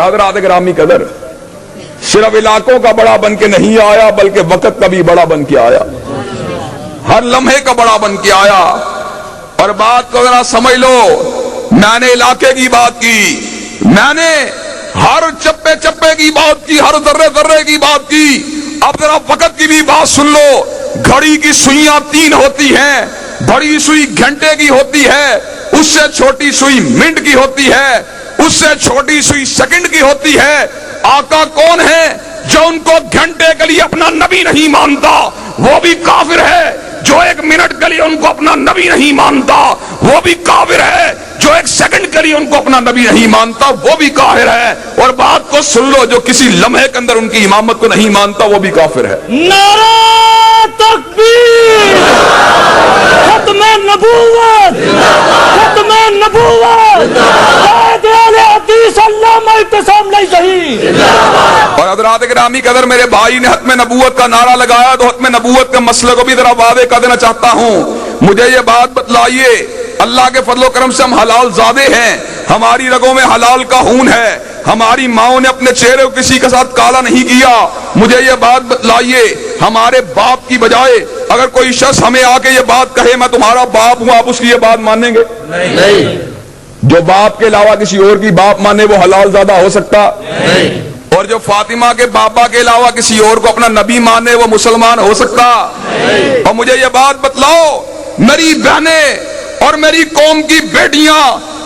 حضرات گرامی قدر صرف علاقوں کا بڑا بن کے نہیں آیا بلکہ وقت کا بھی بڑا بن کے آیا، ہر لمحے کا بڑا بن کے آیا۔ اور بات کو ذرا سمجھ لو، میں نے علاقے کی بات کی، میں نے ہر چپے چپے کی بات کی، ہر ذرے ذرے کی بات کی، اب ذرا وقت کی بھی بات سن لو۔ گھڑی کی سوئیاں 3 ہوتی ہیں، بڑی سوئی گھنٹے کی ہوتی ہے، اس سے چھوٹی سوئی منٹ کی ہوتی ہے، اس سے چھوٹی سوئی سیکنڈ کی ہوتی ہے۔ آقا کون ہے جو ان کو گھنٹے کے لیے اپنا نبی نہیں مانتا؟ وہ بھی کافر ہے۔ جو 1 منٹ کے لیے ان کو اپنا نبی نہیں مانتا وہ بھی کافر ہے۔ جو 1 سیکنڈ کے لیے ان کو اپنا نبی نہیں مانتا وہ بھی کافر ہے۔ اور بات کو سن لو، جو کسی لمحے کے اندر ان کی امامت کو نہیں مانتا وہ بھی کافر ہے۔ نعرہ تکبیر، ختم نبوت، ختم نبوت، قائد اہل حدیث علامہ اعتصام نہیں صحیح۔ اور حضرات گرامی قدر، میرے بھائی نے ختم نبوت کا نعرہ لگایا تو ختم نبوت کے مسئلے کو بھی ذرا واضح کر دینا چاہتا ہوں۔ مجھے یہ بات بتلائیے، اللہ کے فضل و کرم سے ہم حلال زادے ہیں، ہماری رگوں میں حلال کا خون ہے، ہماری ماؤں نے اپنے چہرے کو کسی کے ساتھ کالا نہیں کیا۔ مجھے یہ بات بتلائیے، ہمارے باپ کی بجائے اگر کوئی شخص ہمیں آ کے یہ بات کہے میں تمہارا باپ ہوں، آپ اس کی یہ بات مانیں گے؟ نہیں۔ جو باپ کے علاوہ کسی اور کی باپ مانے وہ حلال زادہ ہو سکتا؟ نہیں۔ اور جو فاطمہ کے بابا کے علاوہ کسی اور کو اپنا نبی مانے وہ مسلمان ہو سکتا؟ نہیں۔ اور مجھے یہ بات بتلاؤ، میری بہنیں اور میری قوم کی بیٹیاں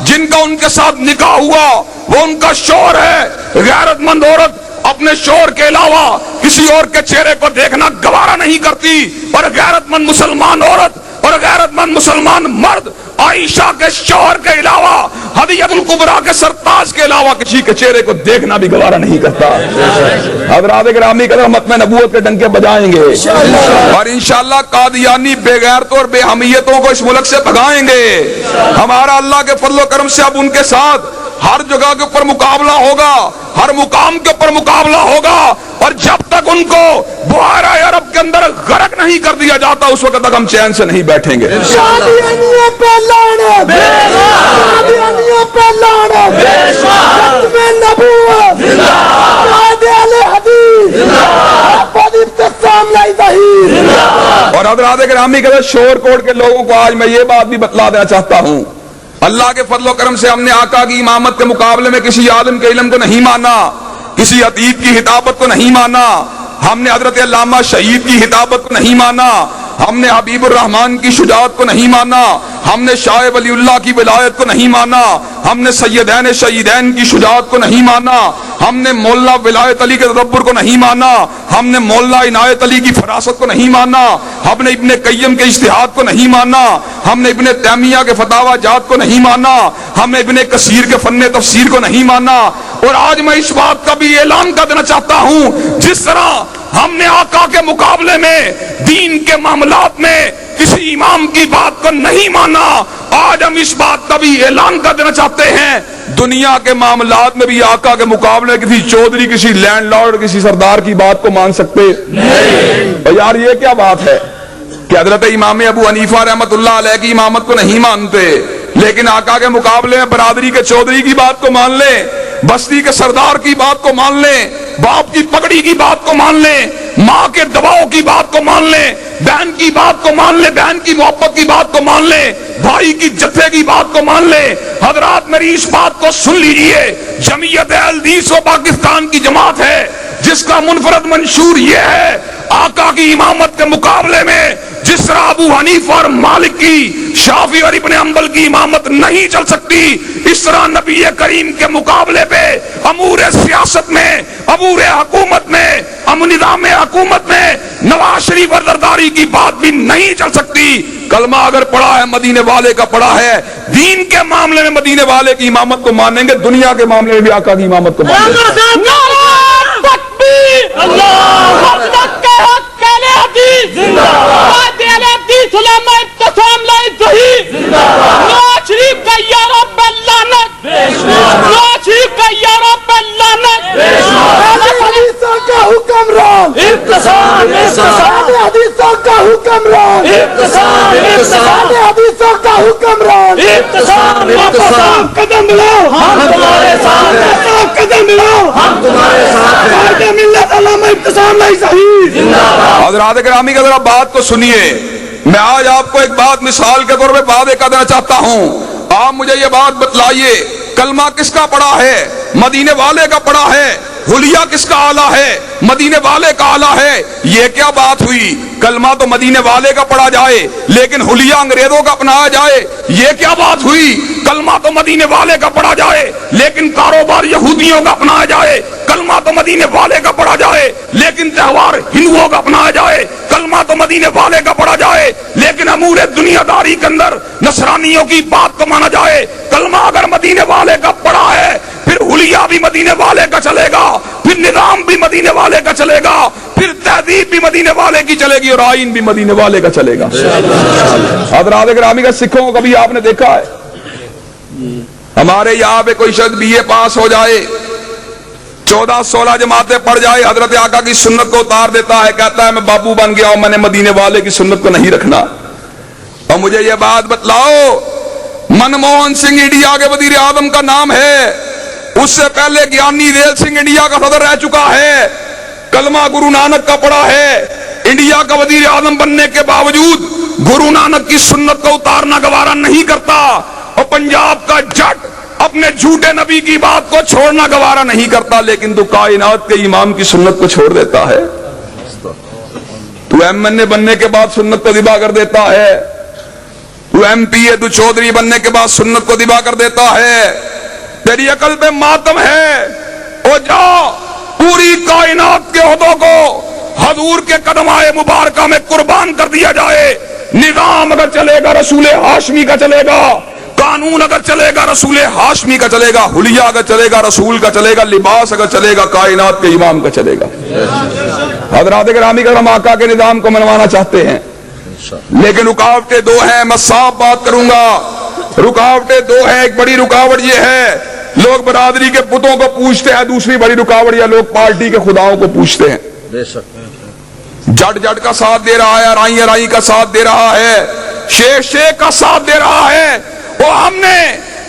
جن کا ان کے ساتھ نکاح ہوا وہ ان کا شوہر ہے، غیرت مند عورت اپنے شوہر کے علاوہ کسی اور کے چہرے کو دیکھنا گوارا نہیں کرتی، اور غیرت مند مسلمان عورت اور غیرت مند مسلمان مرد عائشہ کے شوہر کے علاوہ، ہدیہ الکبریٰ کے سرتاج کے علاوہ کسی کے چہرے کو دیکھنا بھی گوارا نہیں کرتا۔ حضرات گرامی قدر، ہم ختم نبوت کے ڈنکے بجائیں گے اور انشاءاللہ قادیانی بے غیرتوں اور بے حمیتوں کو اس ملک سے بھگائیں گے۔ ہمارا اللہ کے فضل و کرم سے اب ان کے ساتھ ہر جگہ کے اوپر مقابلہ ہوگا، ہر مقام کے اوپر مقابلہ ہوگا، اور جب تک ان کو بحیرہ عرب کے اندر غرق نہیں کر دیا جاتا اس وقت تک ہم چین سے نہیں بیٹھیں گے۔ قادیانیوں پہ لعنت، قادیانیوں پہ لعنت، ختم نبوت، قائد اہل حدیث محمد اعتصام نہیں صحیح۔ اور حضرات گرامی کے شور کوٹ کے لوگوں کو آج میں یہ بات بھی بتلا دینا چاہتا ہوں، اللہ کے فضل و کرم سے ہم نے آقا کی امامت کے مقابلے میں کسی عالم کے علم کو نہیں مانا، کسی ادیب کی خطابت کو نہیں مانا، ہم نے حضرت علامہ شہید کی خطابت کو نہیں مانا، ہم نے حبیب الرحمن کی شجاعت کو نہیں مانا، ہم نے شاہ ولی اللہ کی ولایت کو نہیں مانا، ہم نے سیدین شہیدین کی شجاعت کو نہیں مانا، ہم نے مولانا ولایت علی کے تدبر کو نہیں مانا، ہم نے مولانا عنایت علی کی فراست کو نہیں مانا، ہم نے ابن قیم کے اجتہاد کو نہیں مانا، ہم نے ابن تیمیہ کے فتاوی جات کو نہیں مانا، ہم نے ابن کثیر کے فن تفسیر کو نہیں مانا۔ اور آج میں اس بات کا بھی اعلان کر دینا چاہتا ہوں، جس طرح ہم نے آقا کے مقابلے میں دین کے معاملات میں کسی امام کی بات کو نہیں مانا، آج ہم اس بات کا بھی اعلان کر دینا چاہتے ہیں، دنیا کے معاملات میں بھی آقا کے مقابلے کسی چودھری، کسی لینڈ لارڈ، کسی سردار کی بات کو مان سکتے نہیں۔ اور یار یہ کیا بات ہے کہ حضرت امام ابو حنیفہ رحمت اللہ علیہ کی امامت کو نہیں مانتے، لیکن آقا کے مقابلے میں برادری کے چودھری کی بات کو مان لیں، بستی کے سردار کی بات کو مان لیں، باپ کی پگڑی کی بات کو مان لیں، ماں کے دباؤ کی بات کو مان لیں، بہن کی بات کو مان لیں، بہن کی محبت کی بات کو مان لیں، بھائی کی جتھے کی بات کو مان لیں۔ حضرات میری اس بات کو سن لیجئے، جمعیت اہل حدیث و پاکستان کی جماعت ہے جس کا منفرد منشور یہ ہے، آقا کی امامت کے مقابلے میں جس طرح ابو حنیفہ اور مالک کی، شافعی اور ابن حنبل کی امامت نہیں چل سکتی، اس طرح نبی کریم کے مقابلے پہ امور سیاست میں، امور حکومت میں، نظام حکومت میں نواز شریف اور زرداری کی بات بھی نہیں چل سکتی۔ کلمہ اگر پڑھا ہے مدینے والے کا پڑھا ہے، دین کے معاملے میں مدینے والے کی امامت کو مانیں گے، دنیا کے معاملے میں بھی آقا کی امامت کو مانیں گے۔ قدم ملاؤ، قدم ملاؤ، نہیں صحیح حضرات گرامی کا ذرا بات کو سنیے. میں آج آپ کو ایک بات مثال کے طور پہ وعدے کا دینا چاہتا ہوں. آپ مجھے یہ بات بتلائیے, کلمہ کس کا پڑا ہے؟ مدینے والے کا پڑا ہے. حلیہ کس کا آلہ ہے؟ مدینے والے کا آلہ ہے. یہ کیا بات ہوئی؟ کلمہ تو مدینے والے کا پڑھا جائے لیکن حلیہ انگریزوں کا اپنایا جائے. یہ کیا بات ہوئی؟ کلمہ تو مدینے والے کا پڑھا جائے لیکن کاروبار یہودیوں کا اپنایا جائے. کلمہ تو مدینے والے کا پڑھا جائے لیکن تہوار ہندوؤں کا اپنایا جائے. کلمہ تو مدینے والے کا پڑھا جائے لیکن امور دنیا داری کے اندر نصرانیوں کی بات کو مانا جائے. کلمہ اگر مدینے والے کا پڑھا ہے پھر حلیہ بھی مدینے والے کا چلے گا, پھر نظام بھی مدینے والے کا چلے گا, پھر تہذیب بھی مدینے والے کی چلے گی اور آئین بھی مدینے والے کا چلے گا. حضرات گرامی کا سکھوں کو کبھی آپ نے دیکھا ہے؟ ہمارے یہاں پہ کوئی شخص BA پاس ہو جائے, 14-16 جماعتیں پڑھ جائے, حضرت آقا کی سنت کو اتار دیتا ہے, کہتا ہے میں بابو بن گیا ہوں, میں نے مدینے والے کی سنت کو نہیں رکھنا. اور مجھے یہ بات بتلاؤ, منموہن سنگھ انڈیا کے وزیر اعظم کا نام ہے, اس سے پہلے گیانی ریل سنگھ انڈیا کا صدر رہ چکا ہے, کلمہ گرو نانک کا پڑھا ہے. انڈیا کا وزیر اعظم بننے کے باوجود گرو نانک کی سنت کو اتارنا گوارا نہیں کرتا, اور پنجاب کا جٹ اپنے جھوٹے نبی کی بات کو چھوڑنا گوارا نہیں کرتا, لیکن تو کائنات کے امام کی سنت کو چھوڑ دیتا ہے. تو MNA بننے کے بعد سنت کو ذبح کر دیتا ہے, تو MPA تو چودھری بننے کے بعد سنت کو ذبح کر دیتا ہے. تیری عقل پہ ماتم ہے. او جا پوری کائنات کے عہدوں کو حضور کے قدمائے مبارکہ میں قربان کر دیا جائے. نظام اگر چلے گا رسول ہاشمی کا چلے گا, قانون اگر چلے گا رسول ہاشمی کا چلے گا, حلیہ اگر چلے گا رسول کا چلے گا, لباس اگر چلے گا کائنات کے امام کا چلے گا. حضرات گرامی کا ہم آقا کے نظام کو منوانا چاہتے ہیں لیکن رکاوٹیں دو ہیں. میں صاف بات کروں گا, رکاوٹیں دو ہیں. ایک بڑی رکاوٹ یہ ہے لوگ برادری کے بتوں کو پوچھتے ہیں, دوسری بڑی رکاوٹ یہ لوگ پارٹی کے خداؤں کو پوچھتے ہیں. جٹ جٹ کا ساتھ دے رہا ہے, ارائی ارائی کا ساتھ دے رہا ہے, شیخ شیخ کا ساتھ دے رہا ہے. وہ ہم نے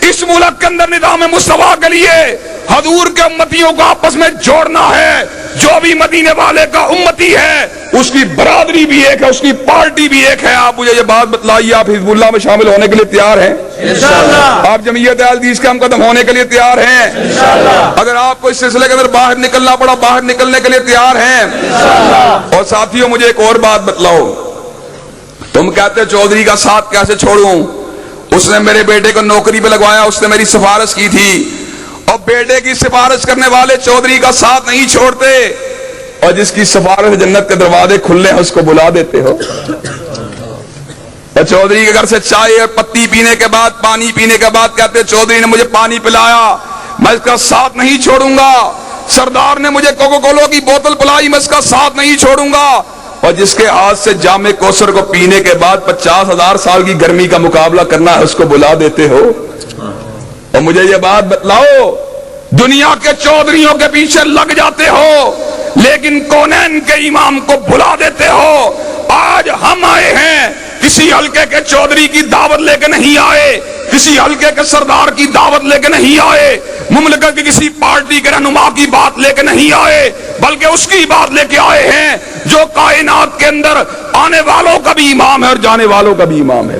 اس ملک کے اندر نظام مصطفیٰ کے لیے حضور کے امتیوں کو آپس میں جوڑنا ہے. جو بھی مدینے والے کا امتی ہے اس کی برادری بھی ایک ہے, اس کی پارٹی بھی ایک ہے. آپ مجھے یہ بات بتلائیے, آپ حزب اللہ میں شامل ہونے کے لیے تیار ہیں؟ انشاءاللہ. آپ جمعیت اہل حدیث کے ہم قدم ہونے کے لیے تیار ہیں؟ انشاءاللہ. اگر آپ کو اس سلسلے کے اندر باہر نکلنا پڑا باہر نکلنے کے لیے تیار ہیں؟ انشاءاللہ. اور ساتھیوں مجھے ایک اور بات بتلاؤ, تم کہتے چودھری کا ساتھ کیسے چھوڑوں, اس نے میرے بیٹے کو نوکری پہ لگوایا, اس نے میری سفارش کی تھی, اور بیٹے کی سفارش کرنے والے چودھری کا ساتھ نہیں چھوڑتے, اور جس کی سفارش جنت کے دروازے کھلنے ہیں اس کو بلا دیتے ہو. اور چودھری کے گھر سے چائے اور پتی پینے کے بعد, پانی پینے کے بعد کہتے چودھری نے مجھے پانی پلایا, میں اس کا ساتھ نہیں چھوڑوں گا. سردار نے مجھے کوکو کولو کی بوتل پلائی, میں اس کا ساتھ نہیں چھوڑوں گا. اور جس کے ہاتھ سے جام کوثر کو پینے کے بعد 50,000 سال کی گرمی کا مقابلہ کرنا ہے اس کو بلا دیتے ہو. اور مجھے یہ بات بتلاؤ, دنیا کے چودھریوں کے پیچھے لگ جاتے ہو لیکن کونین کے امام کو بلا دیتے ہو. آج ہم آئے ہیں, کسی حلقے کے چودھری کی دعوت لے کے نہیں آئے, کسی حلقے کے سردار کی دعوت لے کے نہیں آئے, مملکت کی کسی پارٹی کے رہنما کی بات لے کے نہیں آئے, بلکہ اس کی بات لے کے آئے ہیں جو کائنات کے اندر آنے والوں کا بھی امام ہے اور جانے والوں کا بھی امام ہے.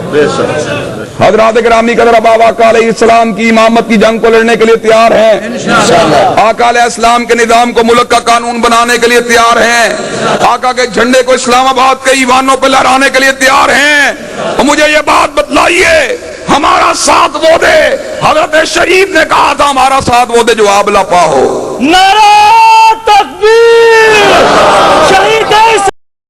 حضرات گرامی قدر اب آقا علیہ السلام کی امامت کی جنگ کو لڑنے کے لیے تیار ہیں انشاءاللہ. آقا علیہ السلام کے نظام کو ملک کا قانون بنانے کے لیے تیار ہیں. آقا کے جھنڈے کو اسلام آباد کے ایوانوں پہ لہرانے کے لیے تیار ہیں. اور مجھے یہ بات بتلائیے, ہمارا ساتھ وہ دے, حضرت شہید نے کہا تھا ہمارا ساتھ وہ دے جو آبلا پا ہو. نعرہ